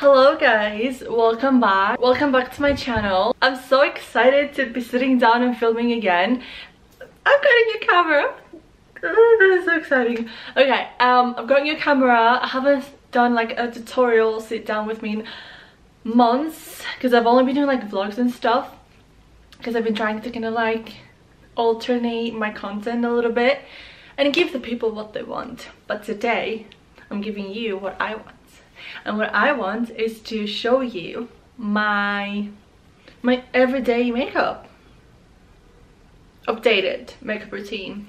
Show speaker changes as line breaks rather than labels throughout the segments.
Hello guys, welcome back to my channel. I'm so excited to be sitting down and filming again. I've got a new camera. Oh, this is so exciting. Okay, I've got a new camera. I haven't done like a tutorial sit down with me in months because I've only been doing like vlogs and stuff, because I've been trying to kind of like alternate my content a little bit and give the people what they want. But today I'm giving you what I want. And what I want is to show you my everyday makeup, updated makeup routine.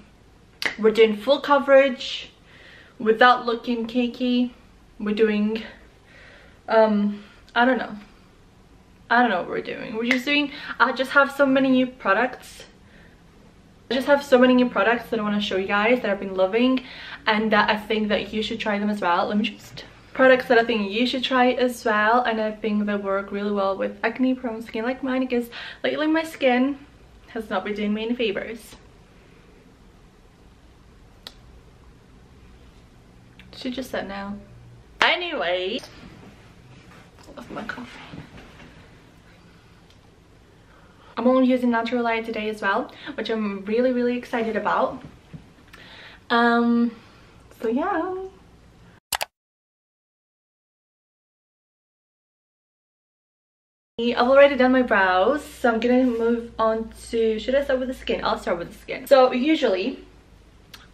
We're doing full coverage without looking cakey. We're doing I don't know what we're doing. I just have so many new products. I that I want to show you guys that I've been loving and that I think that you should try them as well. Let me just products that I think you should try as well, and I think they work really well with acne prone skin like mine, because lately my skin has not been doing me any favors. She just said no. Anyway, I love my coffee. I'm only using natural light today as well, which I'm really excited about. So yeah. I've already done my brows, so I'm gonna move on to, should I start with the skin? I'll start with the skin. So usually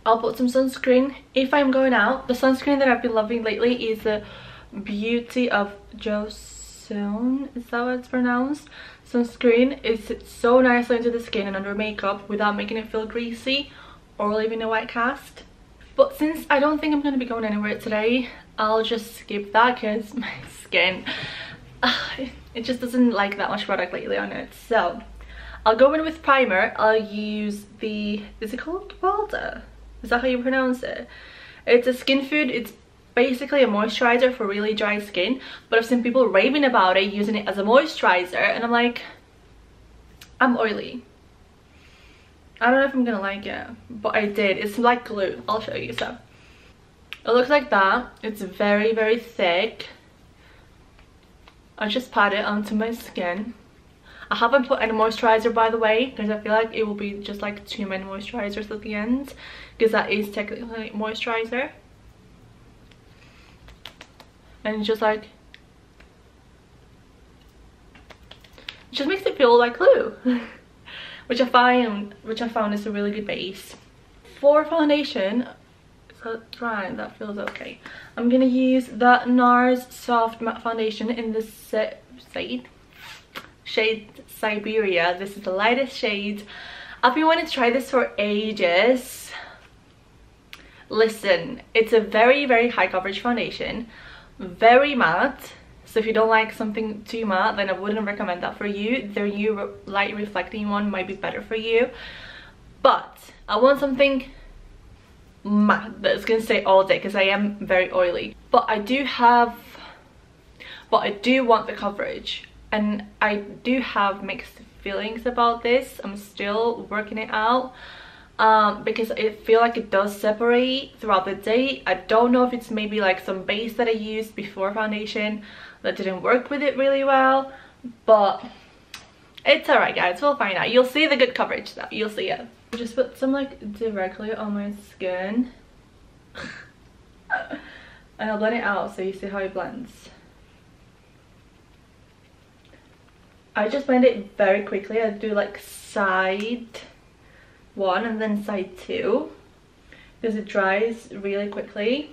I'll put some sunscreen if I'm going out. The sunscreen that I've been loving lately is the Beauty of Joseon, is that what it's pronounced? Sunscreen. It sits so nicely into the skin and under makeup without making it feel greasy or leaving a white cast. But since I don't think I'm going to be going anywhere today, I'll just skip that because my skin, it just doesn't like that much product lately on it. So I'll go in with primer. I'll use the, is it called Walda? Is that how you pronounce it? It's a skin food. It's basically a moisturizer for really dry skin, but I've seen people raving about it, using it as a moisturizer, and I'm like, I'm oily. I don't know if I'm gonna like it, but I did. It's like glue. I'll show you. So it looks like that. It's very thick. I just pat it onto my skin. I haven't put any moisturizer, by the way, because I feel like it will be just like too many moisturizers at the end, because that is technically moisturizer. And just like, it just makes it feel like glue. which I found is a really good base. For foundation, so dry, that feels okay. I'm gonna use the NARS Soft Matte Foundation in the shade Siberia. This is the lightest shade. I've been wanting to try this for ages. Listen, it's a very high coverage foundation, very matte. So if you don't like something too matte, then I wouldn't recommend that for you. The new light reflecting one might be better for you, but I want something matte that's gonna stay all day because I am very oily. But I do want the coverage, and I do have mixed feelings about this. I'm still working it out because I feel like it does separate throughout the day. I don't know if it's maybe like some base that I used before foundation that didn't work with it really well, but it's alright guys, we'll find out. You'll see the good coverage though, you'll see it. Just put some like directly on my skin and I'll blend it out so you see how it blends. I just blend it very quickly. I do like side 1 and then side 2 because it dries really quickly.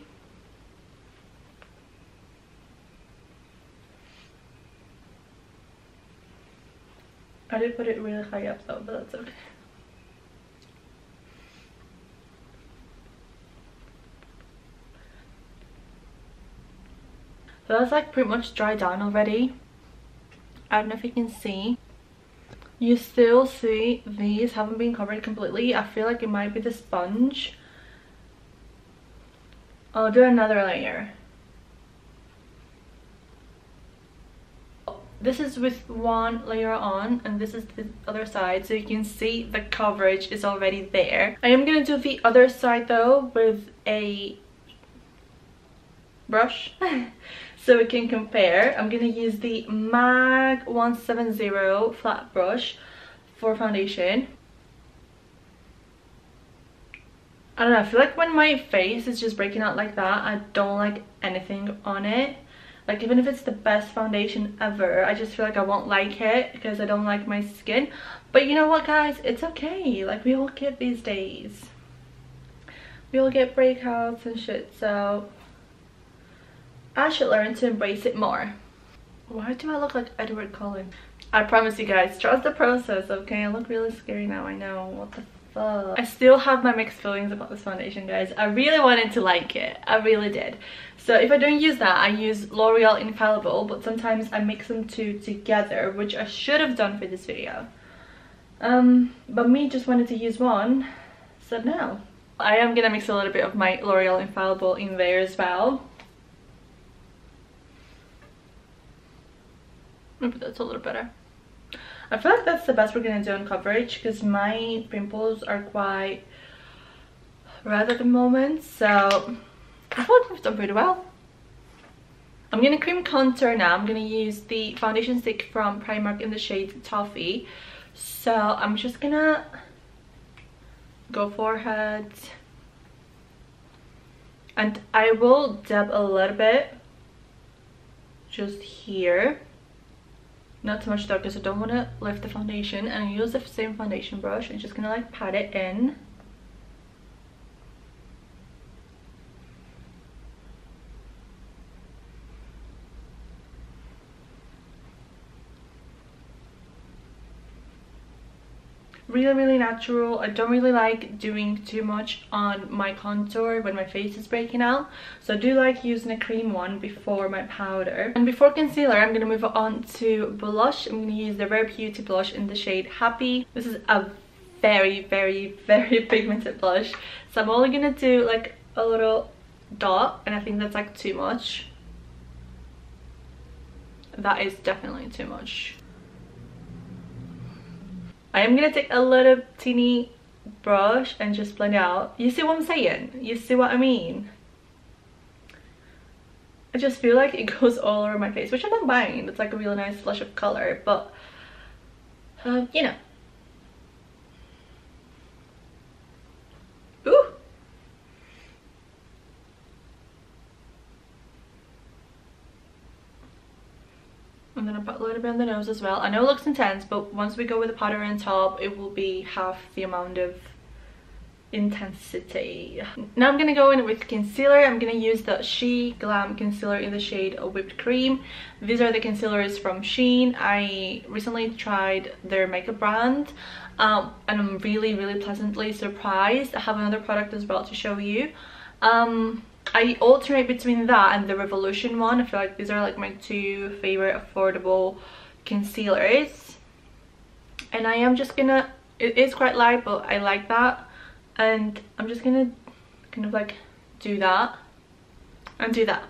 I did put it really high up though, but that's okay. So that's like pretty much dried down already. I don't know if you can see. You still see these haven't been covered completely. I feel like it might be the sponge. I'll do another layer. This is with one layer on, and this is the other side, so you can see the coverage is already there. I am gonna do the other side though with a brush so we can compare, I'm gonna use the MAC 170 flat brush for foundation. I don't know, I feel like when my face is just breaking out like that, I don't like anything on it. Like, even if it's the best foundation ever, I just feel like I won't like it because I don't like my skin. But you know what, guys, it's okay. Like, we all get these days, we all get breakouts and shit, so I should learn to embrace it more. Why do I look like Edward Cullen? I promise you guys, trust the process, okay? I look really scary now, I know. What the fuck? I still have my mixed feelings about this foundation, guys. I really wanted to like it. I really did. So if I don't use that, I use L'Oreal Infallible, but sometimes I mix them two together, which I should have done for this video. But me just wanted to use one, so no. I am gonna mix a little bit of my L'Oreal Infallible in there as well. Maybe that's a little better. I feel like that's the best we're gonna do on coverage because my pimples are quite red at the moment, so I feel like we've done pretty well. I'm gonna cream contour now. I'm gonna use the foundation stick from Primark in the shade Toffee. So I'm just gonna go forehead, and I will dab a little bit just here. Not too much though, because I don't want to lift the foundation, and I use the same foundation brush and just gonna like pat it in. Really natural. I don't really like doing too much on my contour when my face is breaking out, so I do like using a cream one before my powder. And before concealer, I'm gonna move on to blush. I'm gonna use the Rare Beauty blush in the shade Happy. This is a very pigmented blush, so I'm only gonna do like a little dot, and I think that's like too much. That is definitely too much. I am gonna take a little teeny brush and just blend it out. You see what I'm saying? You see what I mean? I just feel like it goes all over my face, which I don't mind. It's like a really nice flush of color, but you know. Ooh. I'm gonna put a little bit on the nose as well. I know it looks intense, but once we go with the powder on top, it will be half the amount of intensity. Now I'm gonna go in with concealer. I'm gonna use the She Glam concealer in the shade Whipped Cream. These are the concealers from Shein. I recently tried their makeup brand, and I'm really pleasantly surprised. I have another product as well to show you. I alternate between that and the Revolution one. I feel like these are like my two favorite affordable concealers, and I am just gonna, it is quite light, but I like that, and I'm just gonna kind of like do that and do that.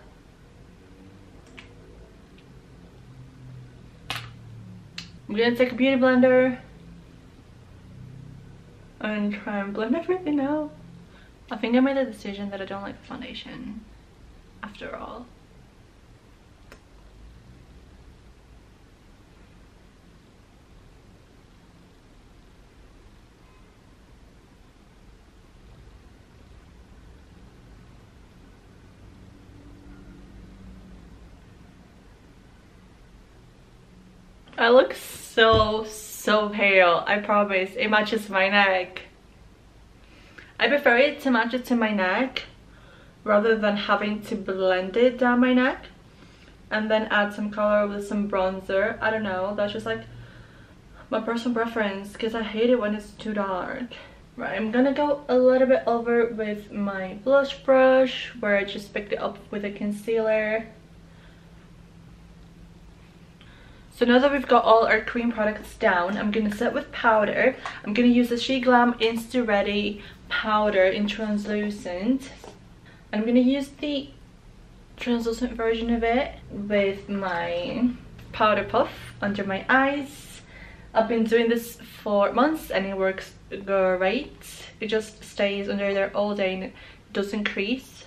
I'm gonna take a beauty blender and try and blend everything out. I think I made a decision that I don't like the foundation after all. I look so pale, I promise. It matches my neck. I prefer it to match it to my neck rather than having to blend it down my neck and then add some color with some bronzer. I don't know, that's just like my personal preference because I hate it when it's too dark. Right, I'm gonna go a little bit over with my blush brush where I just picked it up with a concealer. So now that we've got all our cream products down, I'm gonna set with powder. I'm gonna use the She Glam Insta Ready powder in translucent. I'm gonna use the translucent version of it with my powder puff under my eyes. I've been doing this for months and it works great. It just stays under there all day and it doesn't crease.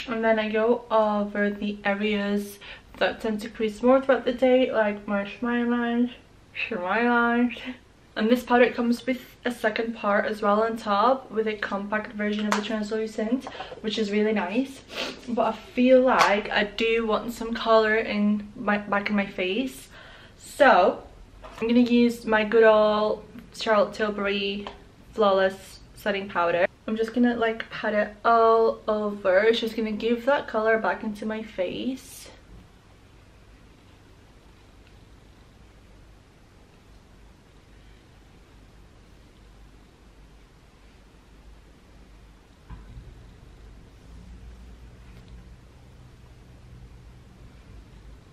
And then I go over the areas that tend to crease more throughout the day, like my smile lines, and this powder comes with a second part as well on top with a compact version of the translucent, which is really nice. But I feel like I do want some color in my back in my face, so I'm gonna use my good old Charlotte Tilbury Flawless Setting Powder. I'm just gonna like pat it all over. It's just gonna give that color back into my face.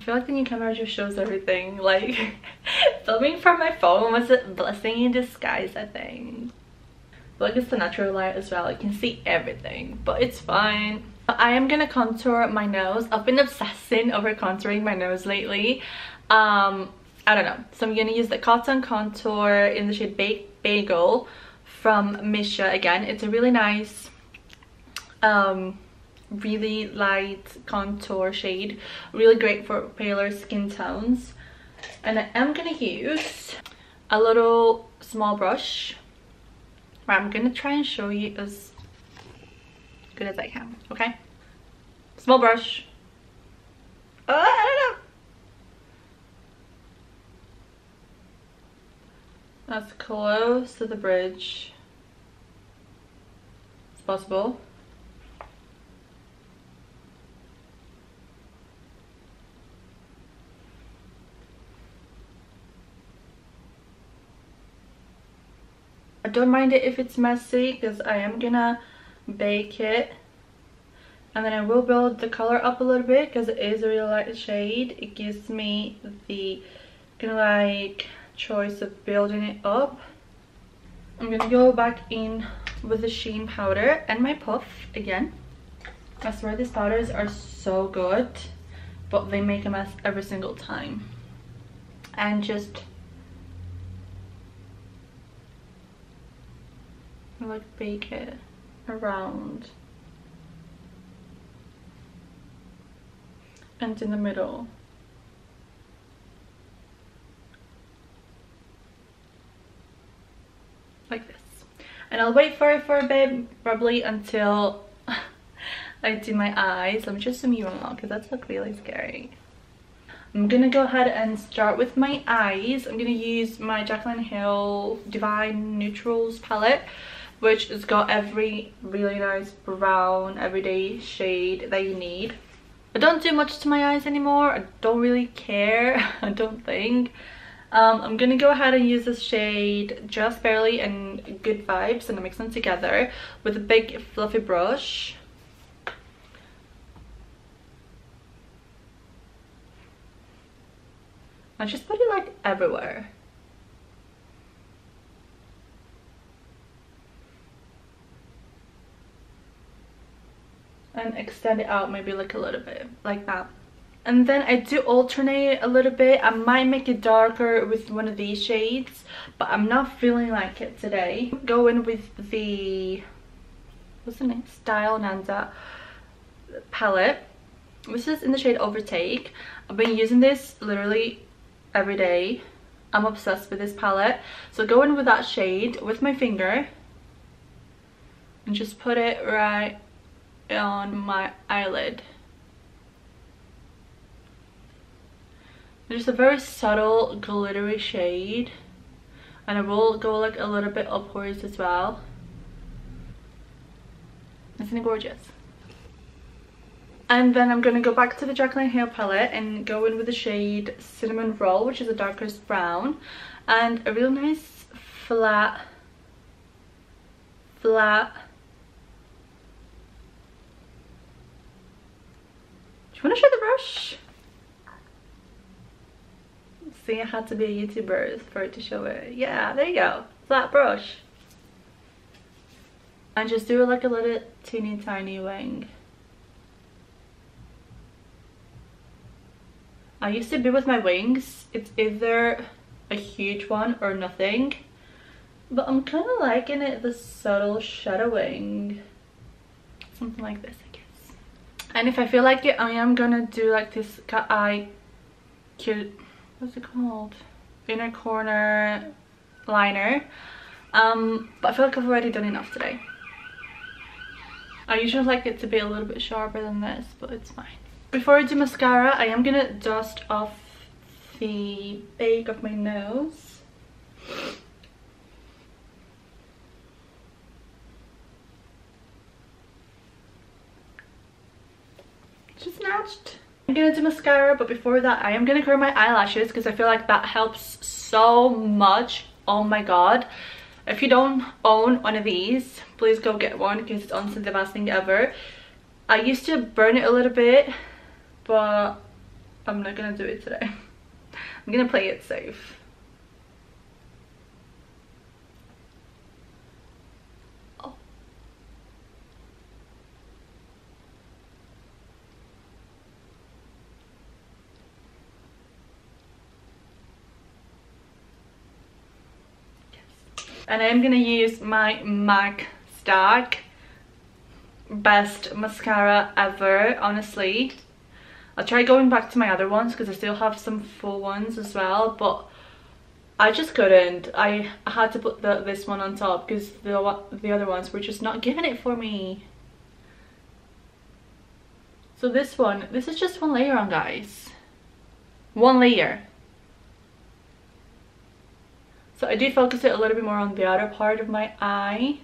I feel like the new camera just shows everything. Like, filming from my phone was a blessing in disguise, I think. But like, it's the natural light as well. I can see everything, but it's fine. I am gonna contour my nose. I've been obsessing over contouring my nose lately. I don't know. So I'm gonna use the Cotton Contour in the shade Bagel from Misha again. It's a really nice really light contour shade, really great for paler skin tones. And I am gonna use a little small brush where I'm gonna try and show you as good as I can. Okay, small brush. I don't know, as close to the bridge as possible. I don't mind it if it's messy because I am gonna bake it, and then I will build the color up a little bit because it is a really light shade. It gives me the kind of like choice of building it up. I'm gonna go back in with the sheen powder and my puff again. I swear these powders are so good, but they make a mess every single time. And just like bake it around and in the middle. Like this. And I'll wait for it for a bit, probably until I do my eyes. Let me just zoom you in because that's like really scary. I'm gonna go ahead and start with my eyes. I'm gonna use my Jaclyn Hill Divine Neutrals palette, which has got every really nice brown everyday shade that you need. I don't do much to my eyes anymore. I don't really care. I don't think. I'm gonna go ahead and use this shade Just Barely and Good Vibes, and I mix them together with a big fluffy brush. I just put it like everywhere. And extend it out maybe like a little bit like that. And then I do alternate a little bit. I might make it darker with one of these shades, but I'm not feeling like it today. Go in with the, what's the name, Style Nanda palette. This is in the shade Overtake. I've been using this literally every day. I'm obsessed with this palette. So go in with that shade with my finger and just put it right on my eyelid. Just a very subtle glittery shade, and I will go like a little bit upwards as well. Isn't it gorgeous? And then I'm gonna go back to the Jaclyn Hill palette and go in with the shade Cinnamon Roll, which is a darkest brown, and a real nice flat. Do you want to show the brush? See, I had to be a YouTuber for it to show it. Yeah, there you go. Flat brush. And just do like a little teeny tiny wing. I used to be with my wings. It's either a huge one or nothing. But I'm kind of liking it, the subtle shadowing. Something like this, I guess. And if I feel like it, I am gonna do like this cat eye cute, what's it called, inner corner liner. But I feel like I've already done enough today. I usually like it to be a little bit sharper than this, but it's fine. Before I do mascara, I am gonna dust off the back of my nose. Just snatched. I'm gonna do mascara, but before that I am gonna curl my eyelashes because I feel like that helps so much. Oh my god, if you don't own one of these, please go get one because it's honestly the best thing ever. I used to burn it a little bit, but I'm not gonna do it today. I'm gonna play it safe. Oh. And I'm gonna use my MAC Stack, best mascara ever, honestly. I'll try going back to my other ones because I still have some full ones as well, but I just couldn't. I had to put this one on top because the other ones were just not giving it for me. So this is just one layer on, guys. One layer. So I do focus it a little bit more on the outer part of my eye.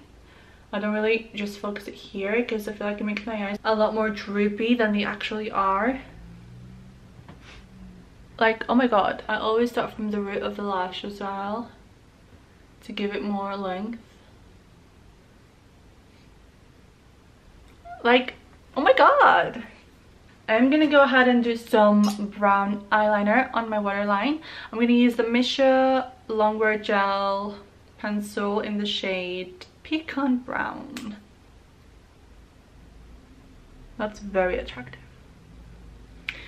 I don't really just focus it here because I feel like it makes my eyes a lot more droopy than they actually are. Like, oh my god, I always start from the root of the lash as well to give it more length. Like, oh my god. I'm gonna go ahead and do some brown eyeliner on my waterline. I'm gonna use the Misha Longwear Gel pencil in the shade Pecan Brown. That's very attractive.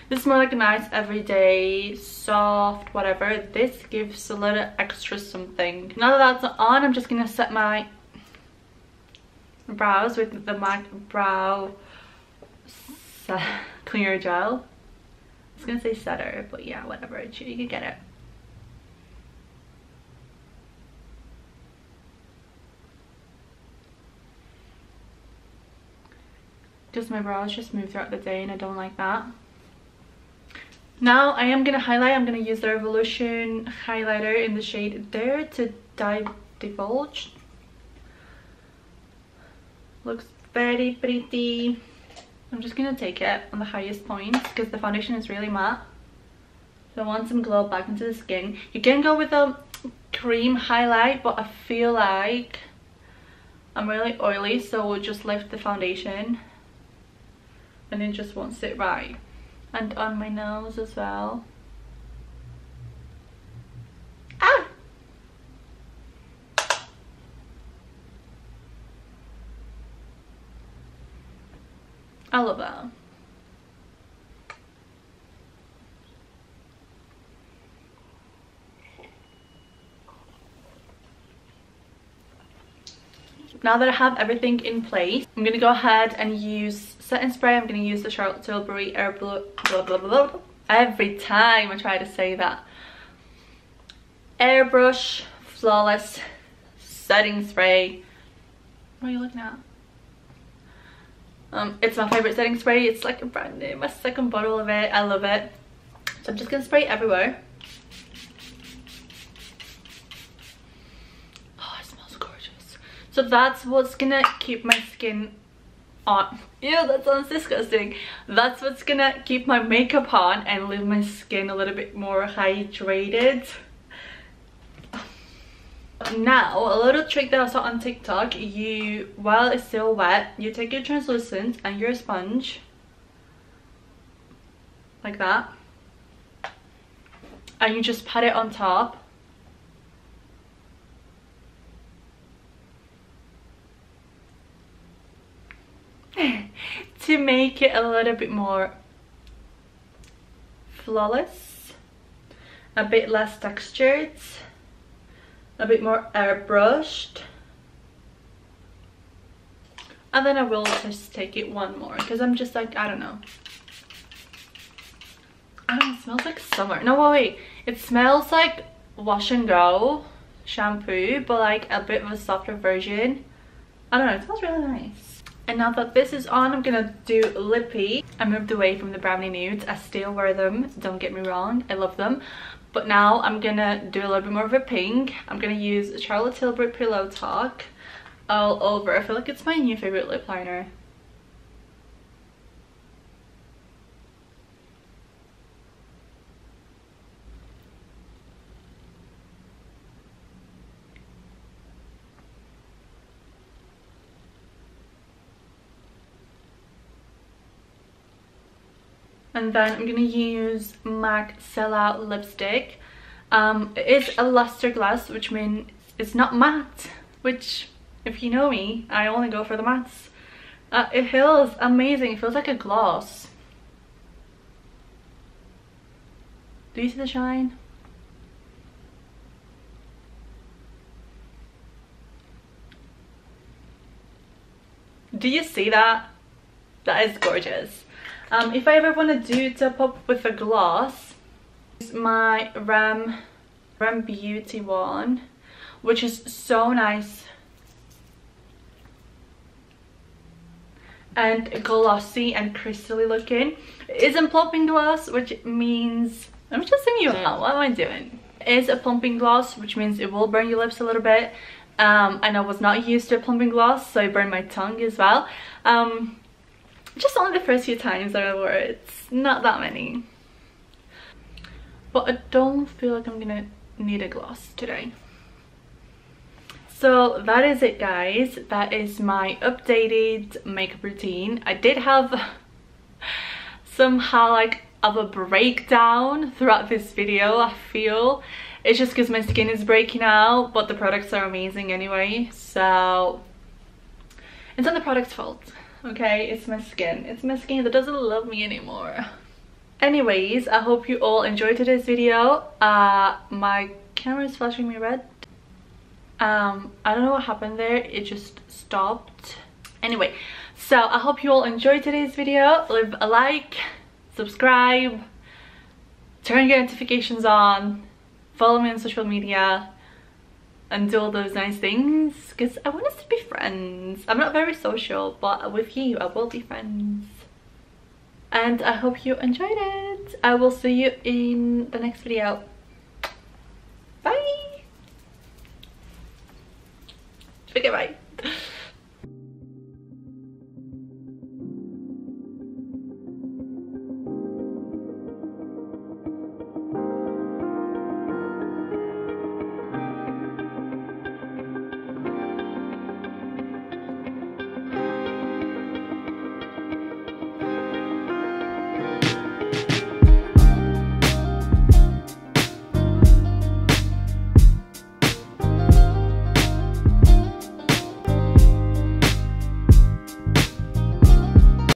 This is more like a nice everyday, soft, whatever. This gives a little extra something. Now that that's on, I'm just gonna set my brows with the MAC Brow Clear Gel. I was gonna say setter, but yeah, whatever. You can get it. Because my brows just move throughout the day and I don't like that. Now I am gonna highlight. I'm gonna use the Revolution highlighter in the shade Dare to Divulge. Looks very pretty. I'm just gonna take it on the highest points because the foundation is really matte. So I want some glow back into the skin. You can go with a cream highlight, but I feel like I'm really oily, so we'll just lift the foundation and it just won't sit right. And on my nose as well. Ah! I love that. Now that I have everything in place, I'm gonna go ahead and use setting spray. I'm gonna use the Charlotte Tilbury Air Blah blah blah blah. Every time I try to say that. Airbrush Flawless Setting Spray. What are you looking at? It's my favorite setting spray. It's like a brand new, my second bottle of it. I love it. So I'm just gonna spray it everywhere. Oh, it smells gorgeous. So that's what's gonna keep my skin on. Ew, that sounds disgusting. That's what's gonna keep my makeup on and leave my skin a little bit more hydrated. Now, a little trick that I saw on TikTok, while it's still wet, you take your translucent and your sponge like that, and you just pat it on top. To make it a little bit more flawless, a bit less textured, a bit more airbrushed. and then I will just take it one more because I'm just like, I don't know. It smells like summer. No, wait. It smells like Wash and Go shampoo, but like a bit of a softer version. I don't know, it smells really nice. And now that this is on, I'm gonna do lippy. I moved away from the brownie nudes. I still wear them, don't get me wrong, I love them. But now I'm gonna do a little bit more of a pink. I'm gonna use Charlotte Tilbury Pillow Talk all over. I feel like it's my new favorite lip liner. And then I'm gonna use MAC Sellout lipstick. It is a luster glass, which means it's not matte, which, if you know me, I only go for the mattes. It feels amazing. It feels like a gloss. Do you see the shine? Do you see that? That is gorgeous. If I ever want to do top up with a gloss, it's my Ram Beauty one, which is so nice and glossy and crystally looking. It is a plumping gloss, which means, let me just zoom you out. What am I doing? It is a plumping gloss, which means it will burn your lips a little bit. And I was not used to a plumping gloss, so I burned my tongue as well. Just only the first few times that I wore it. It's not that many. But I don't feel like I'm gonna need a gloss today. So that is it, guys. That is my updated makeup routine. I did have somehow like of a breakdown throughout this video, I feel. It's just because my skin is breaking out, but the products are amazing anyway, so it's not the product's fault. Okay, it's my skin. It's my skin that doesn't love me anymore. Anyways, I hope you all enjoyed today's video. My camera is flashing me red. I don't know what happened there. It just stopped. Anyway, so I hope you all enjoyed today's video. Leave a like, subscribe, turn your notifications on, follow me on social media, and do all those nice things, because I want us to be friends. I'm not very social, but with you I will be friends. And I hope you enjoyed it. I will see you in the next video. Bye. Okay, bye.